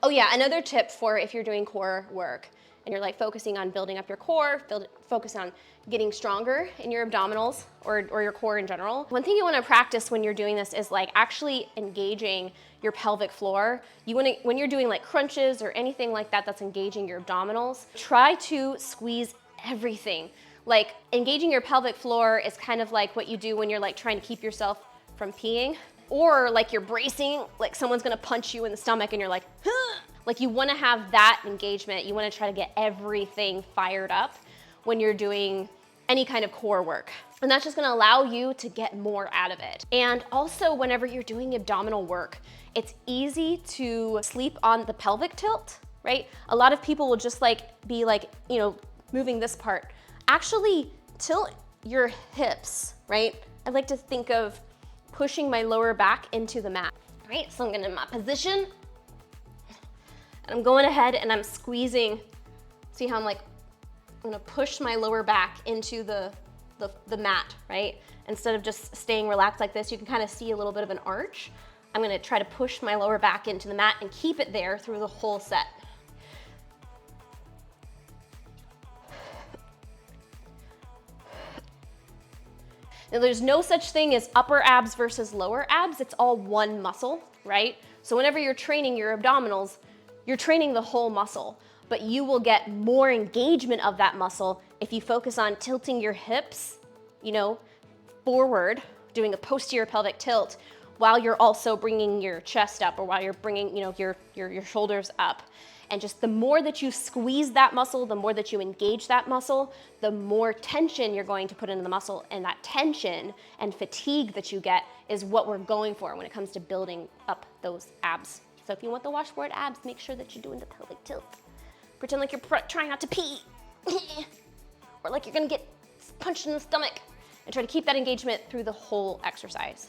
Oh yeah, another tip for if you're doing core work and you're like focusing on building up your core, focus on getting stronger in your abdominals or your core in general. One thing you wanna practice when you're doing this is like actually engaging your pelvic floor. When you're doing like crunches or anything like that that's engaging your abdominals, try to squeeze everything. Like engaging your pelvic floor is kind of like what you do when you're like trying to keep yourself from peeing, or like you're bracing, like someone's gonna punch you in the stomach and you're like, huh! Like you wanna have that engagement. You wanna try to get everything fired up when you're doing any kind of core work. And that's just gonna allow you to get more out of it. And also whenever you're doing abdominal work, it's easy to sleep on the pelvic tilt, right? A lot of people will just like be like, you know, moving this part. Actually tilt your hips, right? I like to think of pushing my lower back into the mat. All right, so I'm gonna in my position, and I'm going ahead and I'm squeezing. See how I'm gonna push my lower back into the mat, right? Instead of just staying relaxed like this, you can kind of see a little bit of an arch. I'm gonna try to push my lower back into the mat and keep it there through the whole set. Now there's no such thing as upper abs versus lower abs. It's all one muscle, right? So whenever you're training your abdominals, you're training the whole muscle, but you will get more engagement of that muscle if you focus on tilting your hips, you know, forward, doing a posterior pelvic tilt, while you're also bringing your chest up, or while you're bringing, you know, your shoulders up. And just the more that you squeeze that muscle, the more that you engage that muscle, the more tension you're going to put into the muscle. And that tension and fatigue that you get is what we're going for when it comes to building up those abs. So if you want the washboard abs, make sure that you're doing the pelvic tilt. Pretend like you're trying not to pee. Or like you're gonna get punched in the stomach. And try to keep that engagement through the whole exercise.